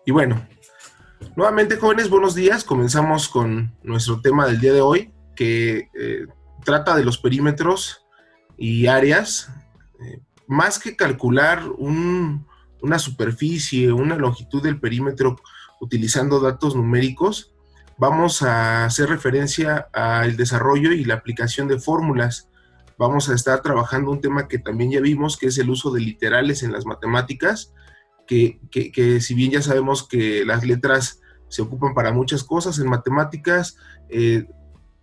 Y bueno, nuevamente jóvenes, buenos días. Comenzamos con nuestro tema del día de hoy, que trata de los perímetros y áreas. Más que calcular una superficie, una longitud del perímetro utilizando datos numéricos, vamos a hacer referencia al desarrollo y la aplicación de fórmulas. Vamos a estar trabajando un tema que también ya vimos, que es el uso de literales en las matemáticas, que si bien ya sabemos que las letras se ocupan para muchas cosas en matemáticas,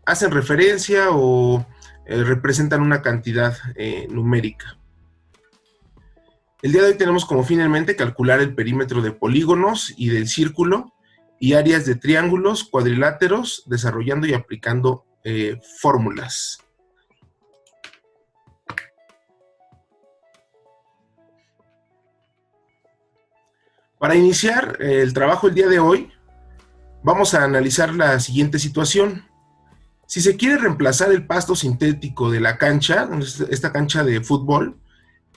hacen referencia o representan una cantidad numérica. El día de hoy tenemos como finalmente calcular el perímetro de polígonos y del círculo y áreas de triángulos, cuadriláteros, desarrollando y aplicando fórmulas. Para iniciar el trabajo el día de hoy, vamos a analizar la siguiente situación. Si se quiere reemplazar el pasto sintético de la cancha, esta cancha de fútbol,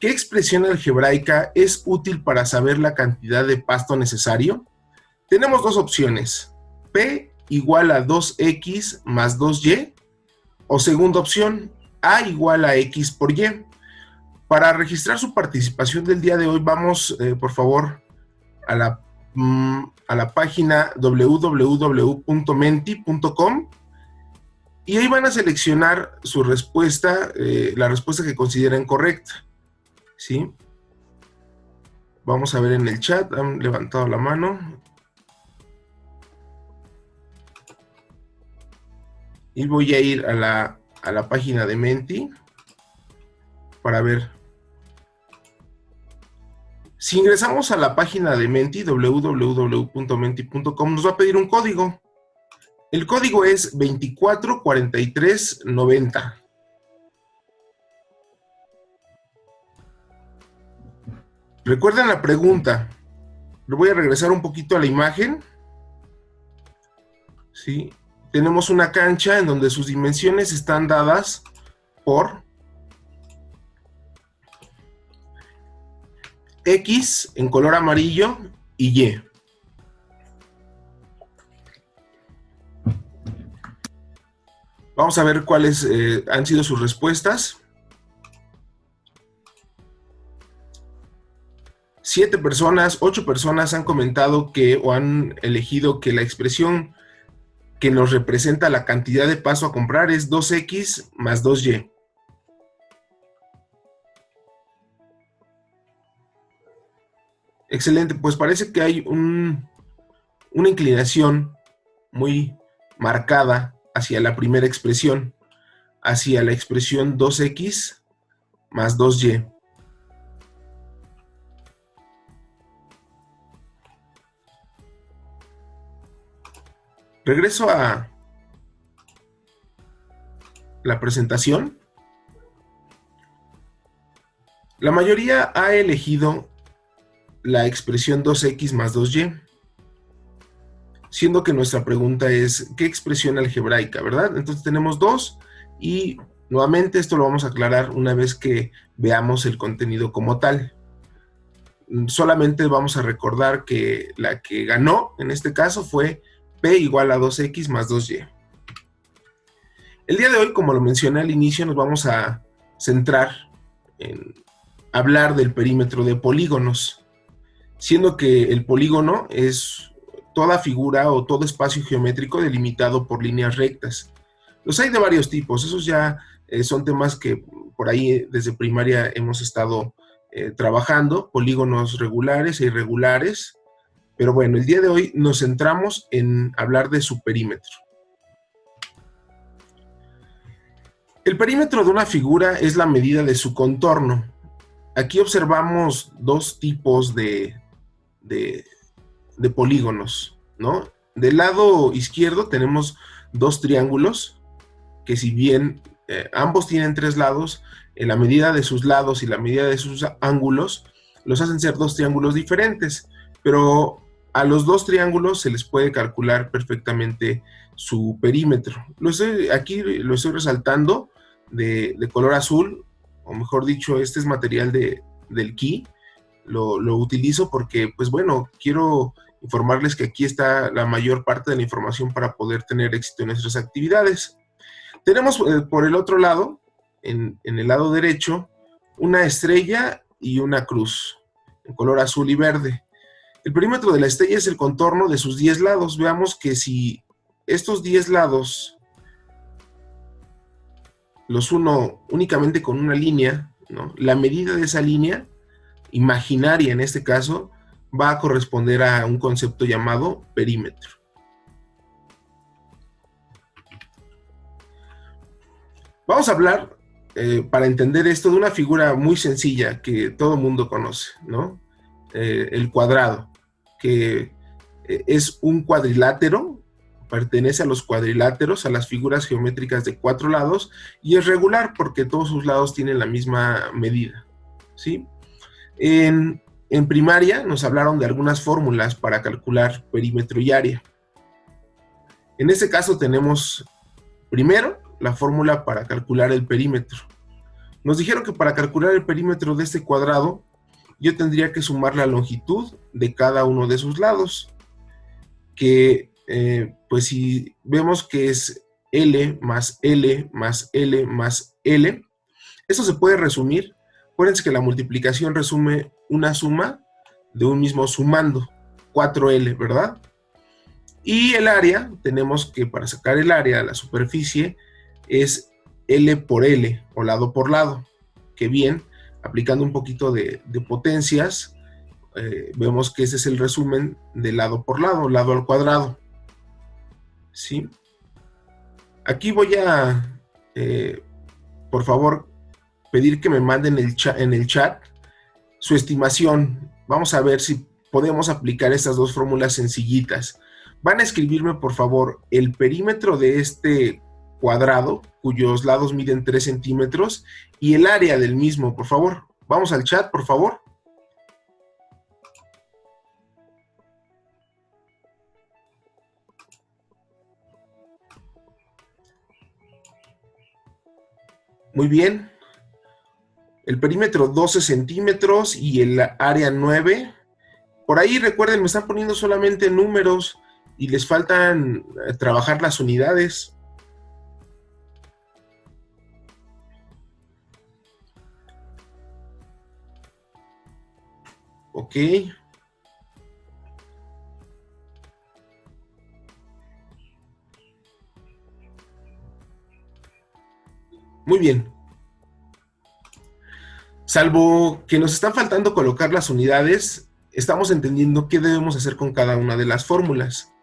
¿qué expresión algebraica es útil para saber la cantidad de pasto necesario? Tenemos dos opciones, P igual a 2X más 2Y, o segunda opción, A igual a X por Y. Para registrar su participación del día de hoy, vamos, por favor, a la página www.menti.com y ahí van a seleccionar su respuesta, la respuesta que consideren correcta, ¿sí? Vamos a ver en el chat, han levantado la mano. Y voy a ir a la página de Menti para ver. Si ingresamos a la página de Menti, www.menti.com, nos va a pedir un código. El código es 244390. Recuerden la pregunta. Le voy a regresar un poquito a la imagen. ¿Sí? Tenemos una cancha en donde sus dimensiones están dadas por X en color amarillo y Y. Vamos a ver cuáles han sido sus respuestas. 7 personas, 8 personas han comentado o han elegido que la expresión que nos representa la cantidad de pasto a comprar es 2X más 2Y. Excelente, pues parece que hay una inclinación muy marcada hacia la primera expresión, hacia la expresión 2X más 2Y. Regreso a la presentación. La mayoría ha elegido la expresión 2X más 2Y, siendo que nuestra pregunta es, ¿qué expresión algebraica, verdad? Entonces tenemos dos y nuevamente esto lo vamos a aclarar una vez que veamos el contenido como tal. Solamente vamos a recordar que la que ganó en este caso fue P igual a 2X más 2Y. El día de hoy, como lo mencioné al inicio, nos vamos a centrar en hablar del perímetro de polígonos, siendo que el polígono es toda figura o todo espacio geométrico delimitado por líneas rectas. Los hay de varios tipos, esos ya son temas que por ahí desde primaria hemos estado trabajando, polígonos regulares e irregulares, pero bueno, el día de hoy nos centramos en hablar de su perímetro. El perímetro de una figura es la medida de su contorno. Aquí observamos dos tipos de polígonos, ¿no? Del lado izquierdo tenemos dos triángulos que si bien ambos tienen 3 lados, la medida de sus lados y la medida de sus ángulos los hacen ser dos triángulos diferentes, pero a los dos triángulos se les puede calcular perfectamente su perímetro. Aquí lo estoy resaltando de color azul, o mejor dicho, este es material del Ki. Lo utilizo porque, pues bueno, quiero informarles que aquí está la mayor parte de la información para poder tener éxito en nuestras actividades. Tenemos por el otro lado, en el lado derecho, una estrella y una cruz, en color azul y verde. El perímetro de la estrella es el contorno de sus 10 lados. Veamos que si estos 10 lados los uno únicamente con una línea, ¿no? La medida de esa línea, imaginaria en este caso, va a corresponder a un concepto llamado perímetro. Vamos a hablar, para entender esto, de una figura muy sencilla que todo el mundo conoce, ¿no? El cuadrado, que es un cuadrilátero, pertenece a los cuadriláteros, a las figuras geométricas de 4 lados, y es regular porque todos sus lados tienen la misma medida, ¿sí? En primaria nos hablaron de algunas fórmulas para calcular perímetro y área. En este caso tenemos, primero, la fórmula para calcular el perímetro. Nos dijeron que para calcular el perímetro de este cuadrado, yo tendría que sumar la longitud de cada uno de sus lados, que pues si vemos que es L más L más L más L, eso se puede resumir. Acuérdense que la multiplicación resume una suma de un mismo sumando, 4L, ¿verdad? Y el área, tenemos que para sacar el área a la superficie, es L por L, o lado por lado, que bien, aplicando un poquito de potencias, vemos que ese es el resumen de lado por lado, lado al cuadrado, ¿sí? Aquí voy a, por favor, pedir que me manden en el chat su estimación. Vamos a ver si podemos aplicar estas dos fórmulas sencillitas. Van a escribirme, por favor, el perímetro de este cuadrado, cuyos lados miden 3 centímetros, y el área del mismo, por favor. Vamos al chat, por favor. Muy bien. El perímetro 12 centímetros y el área 9. Por ahí, recuerden, me están poniendo solamente números y les faltan trabajar las unidades. Ok. Muy bien. Salvo que nos están faltando colocar las unidades, estamos entendiendo qué debemos hacer con cada una de las fórmulas.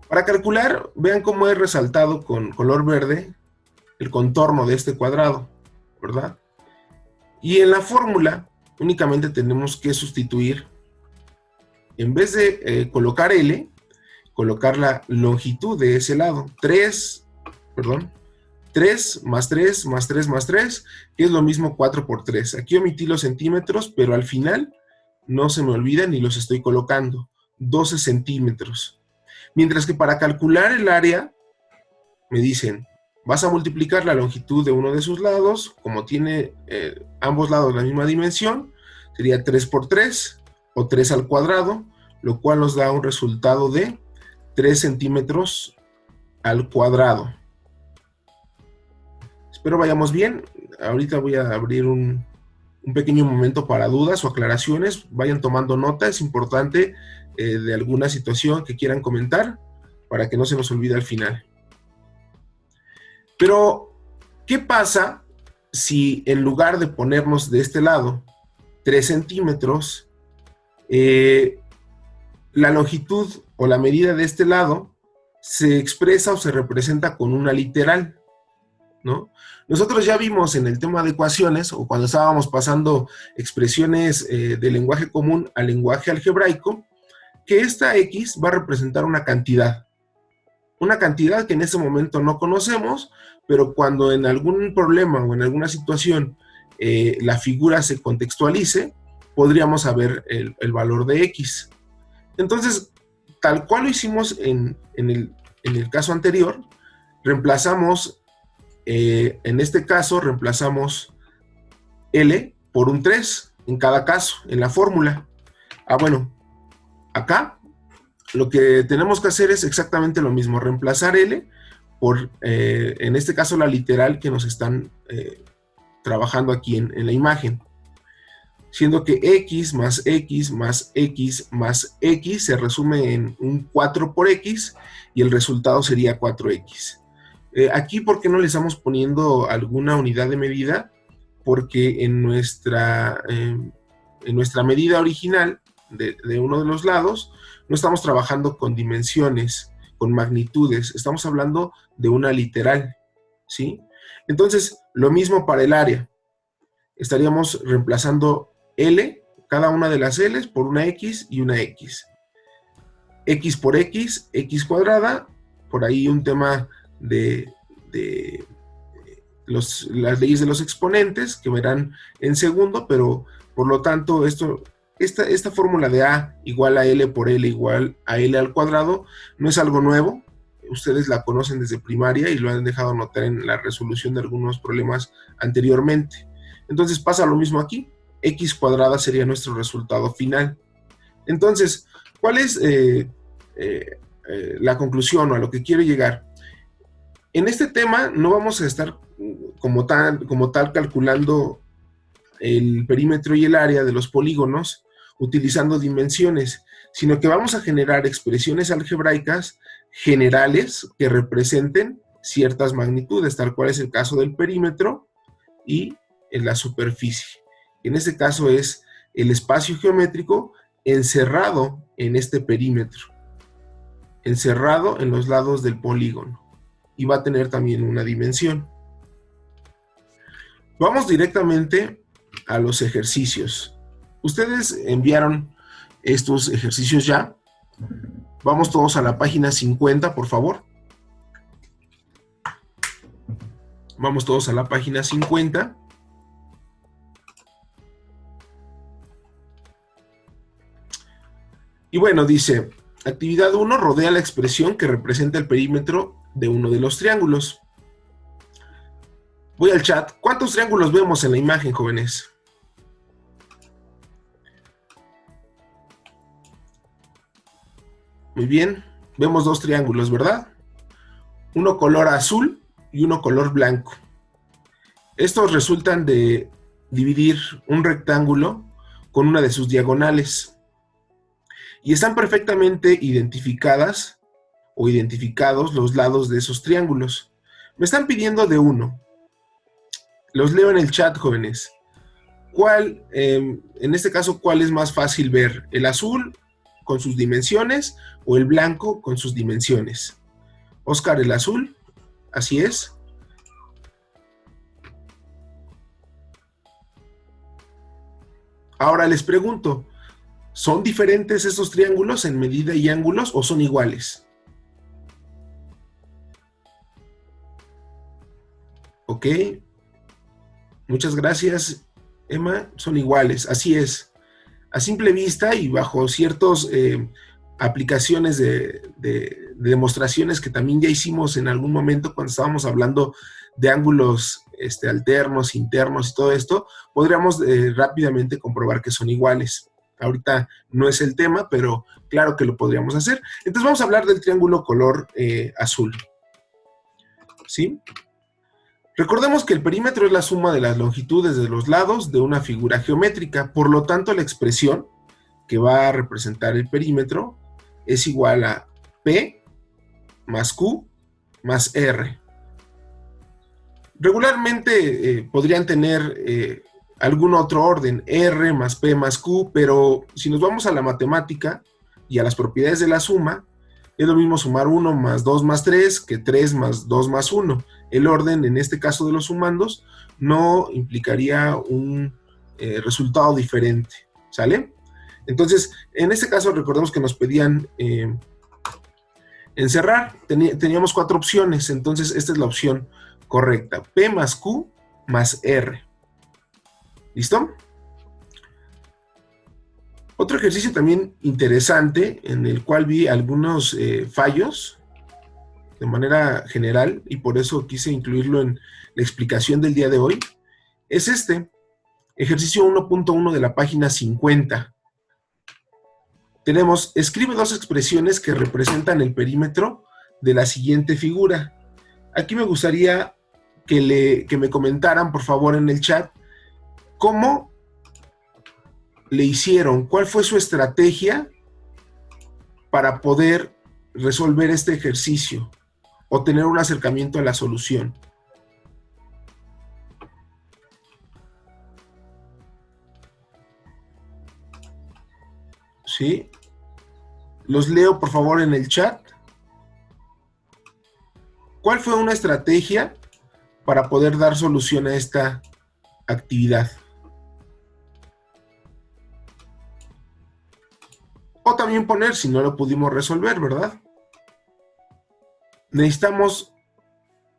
Para calcular, vean cómo he resaltado con color verde el contorno de este cuadrado, ¿verdad? Y en la fórmula únicamente tenemos que sustituir, en vez de colocar L, colocar la longitud de ese lado. 3 más 3 más 3 más 3, que es lo mismo 4 por 3. Aquí omití los centímetros, pero al final no se me olviden y los estoy colocando. 12 centímetros. Mientras que para calcular el área, me dicen, vas a multiplicar la longitud de uno de sus lados, como tiene ambos lados la misma dimensión, sería 3 por 3, o 3 al cuadrado, lo cual nos da un resultado de 3 centímetros al cuadrado. Espero vayamos bien. Ahorita voy a abrir un pequeño momento para dudas o aclaraciones. Vayan tomando nota, es importante, de alguna situación que quieran comentar para que no se nos olvide al final. Pero, ¿qué pasa si en lugar de ponernos de este lado 3 centímetros, la longitud o la medida de este lado se expresa o se representa con una literal, ¿no? Nosotros ya vimos en el tema de ecuaciones, o cuando estábamos pasando expresiones de lenguaje común al lenguaje algebraico, que esta X va a representar una cantidad que en ese momento no conocemos, pero cuando en algún problema o en alguna situación la figura se contextualice, podríamos saber el valor de X. Entonces, tal cual lo hicimos en el caso anterior, reemplazamos, en este caso, reemplazamos L por un 3 en cada caso, en la fórmula. Bueno, acá lo que tenemos que hacer es exactamente lo mismo, reemplazar L por, en este caso, la literal que nos están trabajando aquí en la imagen. Siendo que x más x más x más x se resume en un 4 por x y el resultado sería 4x. Aquí, ¿por qué no le estamos poniendo alguna unidad de medida? Porque en nuestra medida original de uno de los lados no estamos trabajando con dimensiones, con magnitudes, estamos hablando de una literal, ¿sí? Entonces, lo mismo para el área. Estaríamos reemplazando L, cada una de las L's por una X y una X. X por X, X cuadrada, por ahí un tema de las leyes de los exponentes que verán en segundo, pero por lo tanto esta fórmula de A igual a L por L igual a L al cuadrado no es algo nuevo, ustedes la conocen desde primaria y lo han dejado notar en la resolución de algunos problemas anteriormente. Entonces pasa lo mismo aquí, X cuadrada sería nuestro resultado final. Entonces, ¿cuál es la conclusión o a lo que quiero llegar? En este tema no vamos a estar como tal calculando el perímetro y el área de los polígonos utilizando dimensiones, sino que vamos a generar expresiones algebraicas generales que representen ciertas magnitudes, tal cual es el caso del perímetro y en la superficie. En este caso es el espacio geométrico encerrado en este perímetro, encerrado en los lados del polígono, y va a tener también una dimensión. Vamos directamente a los ejercicios. Ustedes enviaron estos ejercicios ya. Vamos todos a la página 50, por favor. Vamos todos a la página 50. Y bueno, dice, actividad 1, rodea la expresión que representa el perímetro de uno de los triángulos. Voy al chat. ¿Cuántos triángulos vemos en la imagen, jóvenes? Muy bien. Vemos dos triángulos, ¿verdad? Uno color azul y uno color blanco. Estos resultan de dividir un rectángulo con una de sus diagonales. Y están perfectamente identificadas o identificados los lados de esos triángulos. Me están pidiendo de uno. Los leo en el chat, jóvenes. ¿Cuál, en este caso, cuál es más fácil ver? ¿El azul con sus dimensiones o el blanco con sus dimensiones? Oscar, el azul. Así es. Ahora les pregunto, ¿son diferentes estos triángulos en medida y ángulos o son iguales? Ok. Muchas gracias, Emma. Son iguales, así es. A simple vista y bajo ciertas aplicaciones de demostraciones que también ya hicimos en algún momento cuando estábamos hablando de ángulos alternos, internos y todo esto, podríamos rápidamente comprobar que son iguales. Ahorita no es el tema, pero claro que lo podríamos hacer. Entonces vamos a hablar del triángulo color azul. ¿Sí? Recordemos que el perímetro es la suma de las longitudes de los lados de una figura geométrica. Por lo tanto, la expresión que va a representar el perímetro es igual a P más Q más R. Regularmente podrían tener algún otro orden, R más P más Q, pero si nos vamos a la matemática y a las propiedades de la suma, es lo mismo sumar 1 más 2 más 3 que 3 más 2 más 1. El orden, en este caso de los sumandos, no implicaría un resultado diferente, ¿sale? Entonces, en este caso, recordemos que nos pedían encerrar. Teníamos 4 opciones, entonces esta es la opción correcta. P más Q más R. ¿Listo? Otro ejercicio también interesante, en el cual vi algunos fallos de manera general, y por eso quise incluirlo en la explicación del día de hoy, es este, ejercicio 1.1 de la página 50. Tenemos, escribe dos expresiones que representan el perímetro de la siguiente figura. Aquí me gustaría que me comentaran, por favor, en el chat, cómo le hicieron, cuál fue su estrategia para poder resolver este ejercicio o tener un acercamiento a la solución. ¿Sí? Los leo, por favor, en el chat. ¿Cuál fue una estrategia para poder dar solución a esta actividad? O también poner si no lo pudimos resolver, ¿verdad? Necesitamos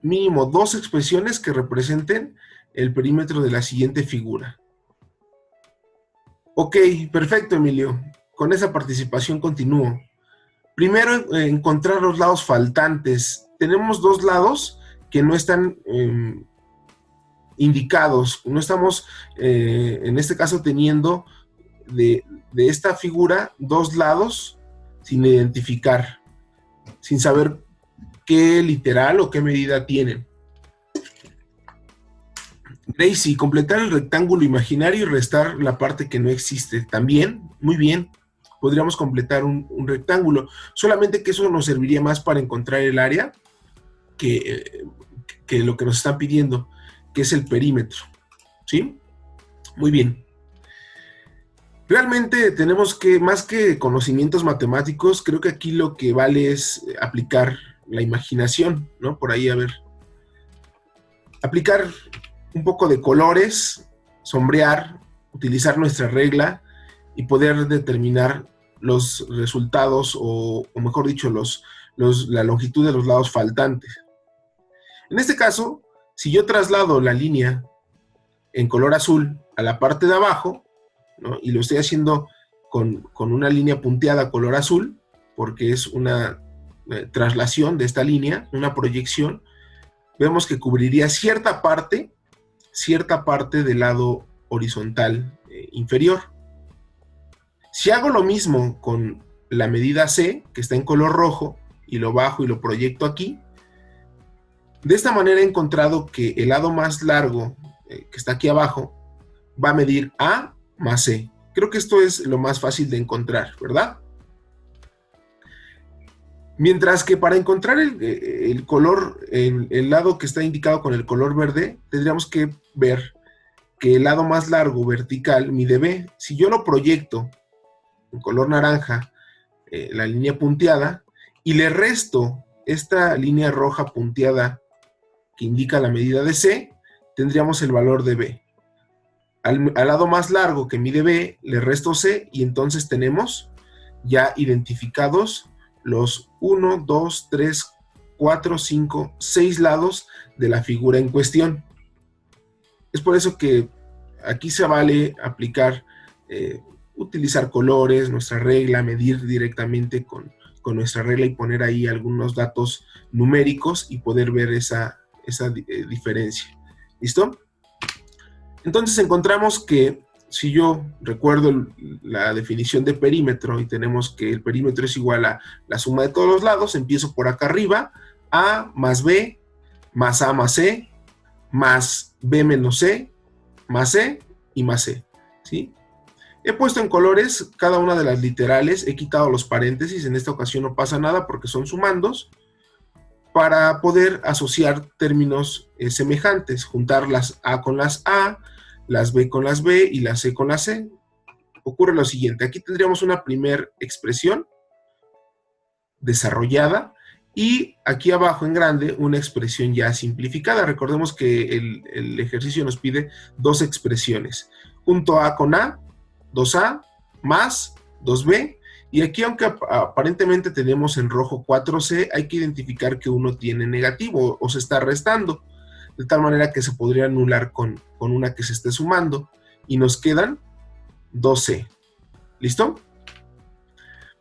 mínimo dos expresiones que representen el perímetro de la siguiente figura. Ok, perfecto, Emilio. Con esa participación continúo. Primero, encontrar los lados faltantes. Tenemos dos lados que no están indicados. No estamos, en este caso, teniendo de esta figura dos lados sin identificar, sin saber qué literal o qué medida tienen. Gracie, completar el rectángulo imaginario y restar la parte que no existe. También, muy bien, podríamos completar un rectángulo, solamente que eso nos serviría más para encontrar el área que lo que nos están pidiendo, que es el perímetro. ¿Sí? Muy bien. Realmente tenemos que, más que conocimientos matemáticos, creo que aquí lo que vale es aplicar la imaginación, ¿no? Por ahí, a ver. Aplicar un poco de colores, sombrear, utilizar nuestra regla y poder determinar los resultados o mejor dicho, la longitud de los lados faltantes. En este caso, si yo traslado la línea en color azul a la parte de abajo, ¿no? Y lo estoy haciendo con una línea punteada color azul, porque es una traslación de esta línea, una proyección, vemos que cubriría cierta parte del lado horizontal inferior. Si hago lo mismo con la medida C, que está en color rojo, y lo bajo y lo proyecto aquí, de esta manera he encontrado que el lado más largo, que está aquí abajo, va a medir A más C. Creo que esto es lo más fácil de encontrar, ¿verdad? Mientras que para encontrar el color, el lado que está indicado con el color verde, tendríamos que ver que el lado más largo vertical mide B. Si yo lo proyecto en color naranja, la línea punteada, y le resto esta línea roja punteada que indica la medida de C, tendríamos el valor de B. Al lado más largo que mide B, le resto C, y entonces tenemos ya identificados los 1, 2, 3, 4, 5, 6 lados de la figura en cuestión. Es por eso que aquí se vale aplicar, utilizar colores, nuestra regla, medir directamente con nuestra regla y poner ahí algunos datos numéricos y poder ver esa diferencia. ¿Listo? Entonces encontramos que si yo recuerdo la definición de perímetro y tenemos que el perímetro es igual a la suma de todos los lados, empiezo por acá arriba, A más B, más A más C, más B menos C, más C y más C, ¿sí? He puesto en colores cada una de las literales, he quitado los paréntesis, en esta ocasión no pasa nada porque son sumandos, para poder asociar términos semejantes, juntar las A con las A, las B con las B y las C con las C. Ocurre lo siguiente, aquí tendríamos una primera expresión desarrollada y aquí abajo en grande una expresión ya simplificada. Recordemos que el ejercicio nos pide dos expresiones. Junto A con A, 2A más 2B, y aquí aunque aparentemente tenemos en rojo 4C, hay que identificar que uno tiene negativo o se está restando, de tal manera que se podría anular con una que se esté sumando, y nos quedan 2C. ¿Listo?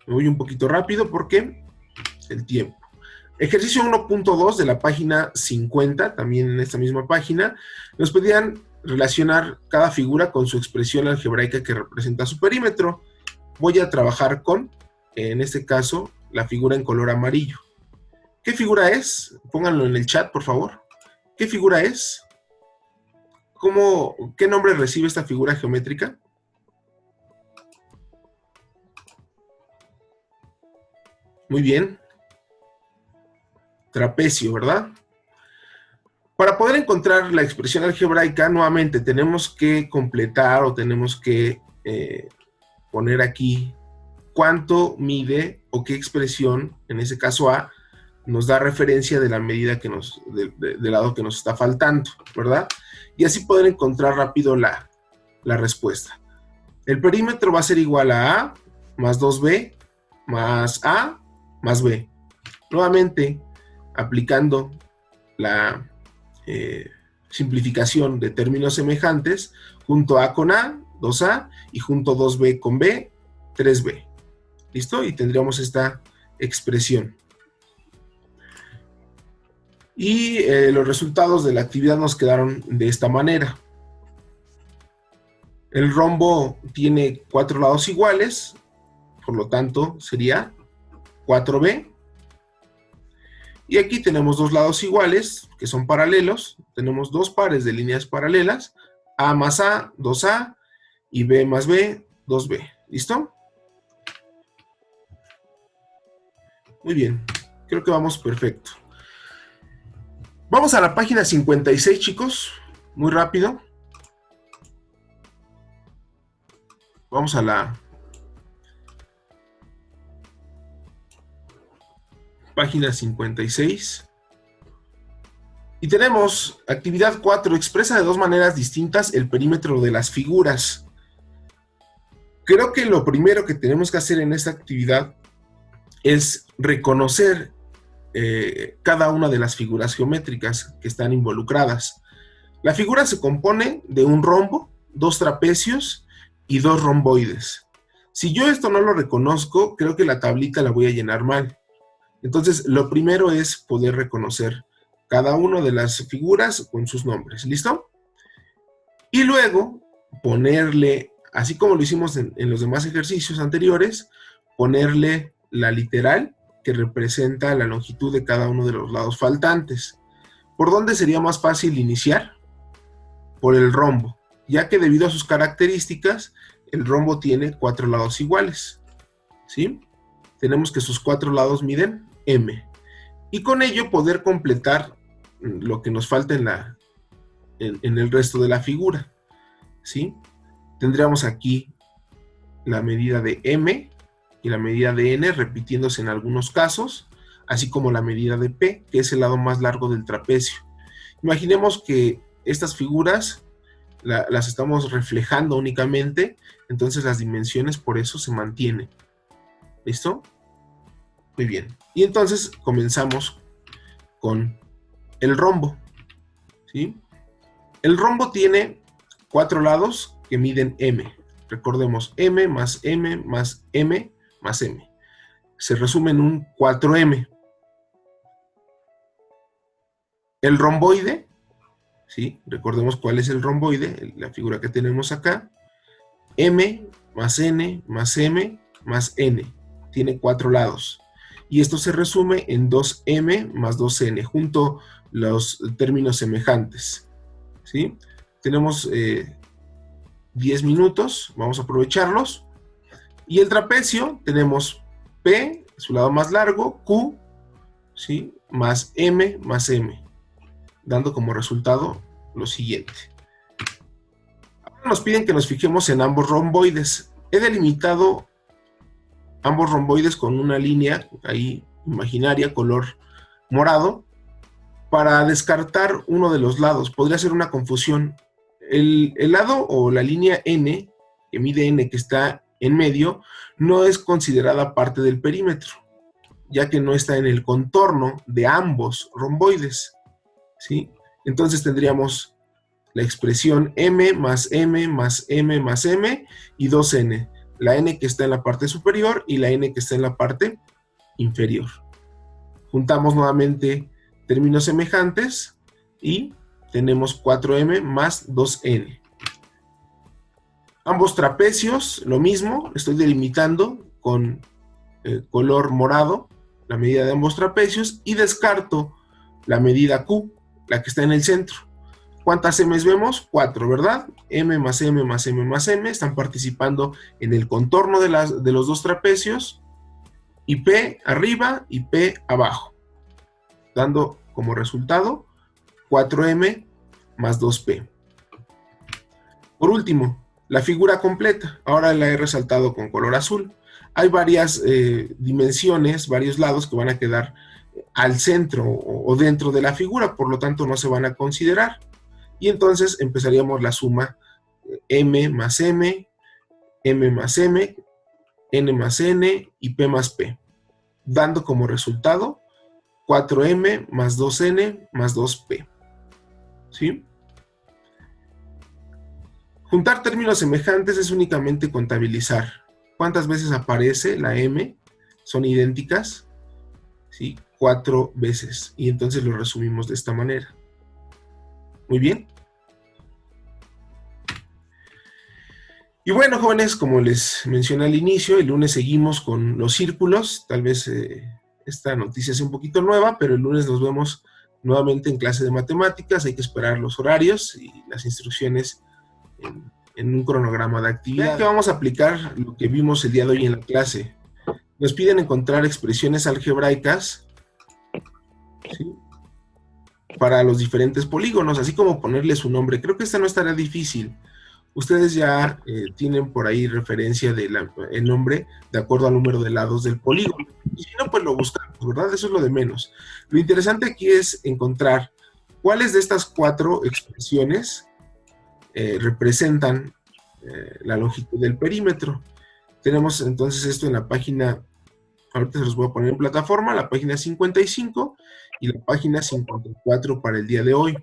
Me voy un poquito rápido porque el tiempo. Ejercicio 1.2 de la página 50, también en esta misma página, nos pedían relacionar cada figura con su expresión algebraica que representa su perímetro. voy a trabajar con, en este caso, la figura en color amarillo. ¿Qué figura es? Pónganlo en el chat, por favor. ¿Qué figura es? ¿Qué nombre recibe esta figura geométrica? Muy bien. Trapecio, ¿verdad? Para poder encontrar la expresión algebraica, nuevamente tenemos que completar o tenemos que poner aquí cuánto mide o qué expresión, en ese caso A, nos da referencia de la medida que del lado que nos está faltando, ¿verdad? Y así poder encontrar rápido la respuesta. El perímetro va a ser igual a A más 2B más A más B. Nuevamente, aplicando la simplificación de términos semejantes, junto A con A, 2A, y junto 2B con B, 3B. ¿Listo? Y tendríamos esta expresión. Y los resultados de la actividad nos quedaron de esta manera. El rombo tiene 4 lados iguales, por lo tanto sería 4B. Y aquí tenemos 2 lados iguales, que son paralelos. Tenemos 2 pares de líneas paralelas, A más A, 2A, y B más B, 2B. ¿Listo? Muy bien, creo que vamos perfecto. Vamos a la página 56, chicos, muy rápido. Vamos a la página 56. Y tenemos actividad 4, expresa de 2 maneras distintas el perímetro de las figuras. Creo que lo primero que tenemos que hacer en esta actividad es reconocer cada una de las figuras geométricas que están involucradas. La figura se compone de un rombo, 2 trapecios y 2 romboides. Si yo esto no lo reconozco, creo que la tablita la voy a llenar mal. Entonces, lo primero es poder reconocer cada una de las figuras con sus nombres. ¿Listo? Y luego, ponerle, así como lo hicimos en los demás ejercicios anteriores, ponerle la literal que representa la longitud de cada uno de los lados faltantes. ¿Por dónde sería más fácil iniciar? Por el rombo, ya que debido a sus características, el rombo tiene 4 lados iguales. ¿Sí? Tenemos que sus 4 lados miden M. Y con ello poder completar lo que nos falta en el resto de la figura. ¿Sí? Tendríamos aquí la medida de M y la medida de N repitiéndose en algunos casos, así como la medida de P, que es el lado más largo del trapecio. Imaginemos que estas figuras las estamos reflejando únicamente, entonces las dimensiones por eso se mantienen. ¿Listo? Muy bien. Y entonces comenzamos con el rombo. ¿Sí? El rombo tiene 4 lados que miden M. Recordemos, M más M más M más M. Se resume en un 4M. El romboide, ¿sí? Recordemos cuál es el romboide, la figura que tenemos acá. M más N más M más N. Tiene 4 lados. Y esto se resume en 2M más 2N, junto los términos semejantes. ¿Sí? Tenemos 10 minutos, vamos a aprovecharlos. Y el trapecio, tenemos P, su lado más largo, Q, ¿sí? Más M, dando como resultado lo siguiente. Ahora nos piden que nos fijemos en ambos romboides. He delimitado ambos romboides con una línea ahí imaginaria, color morado, para descartar uno de los lados. Podría ser una confusión. El lado o la línea N, que mide N, que está en medio, no es considerada parte del perímetro, ya que no está en el contorno de ambos romboides. ¿Sí? Entonces tendríamos la expresión M más M más M más M y 2N. La N que está en la parte superior y la N que está en la parte inferior. Juntamos nuevamente términos semejantes y tenemos 4M más 2N. Ambos trapecios, lo mismo, estoy delimitando con color morado la medida de ambos trapecios y descarto la medida Q, la que está en el centro. ¿Cuántas M's vemos? 4, ¿verdad? M más M más M más M están participando en el contorno de los dos trapecios, y P arriba y P abajo, dando como resultado 4M más 2P. Por último, la figura completa. Ahora la he resaltado con color azul. Hay varias dimensiones, varios lados que van a quedar al centro o dentro de la figura, por lo tanto no se van a considerar. Y entonces empezaríamos la suma M más M, M más M, N más N y P más P, dando como resultado 4M más 2N más 2P. ¿Sí? Juntar términos semejantes es únicamente contabilizar. ¿Cuántas veces aparece la M? Son idénticas, ¿sí? 4 veces. Y entonces lo resumimos de esta manera. Muy bien. Y bueno, jóvenes, como les mencioné al inicio, el lunes seguimos con los círculos. Tal vez esta noticia sea un poquito nueva, pero el lunes nos vemos nuevamente en clase de matemáticas. Hay que esperar los horarios y las instrucciones en un cronograma de actividad. Que vamos a aplicar lo que vimos el día de hoy en la clase. Nos piden encontrar expresiones algebraicas, ¿sí?, para los diferentes polígonos, así como ponerle su nombre. Creo que esta no estará difícil. Ustedes ya tienen por ahí referencia del nombre de acuerdo al número de lados del polígono. Y si no, pues lo buscamos, ¿verdad? Eso es lo de menos. Lo interesante aquí es encontrar cuáles de estas 4 expresiones representan la longitud del perímetro. Tenemos entonces esto en la página, ahorita se los voy a poner en plataforma, la página 55 y la página 54 para el día de hoy.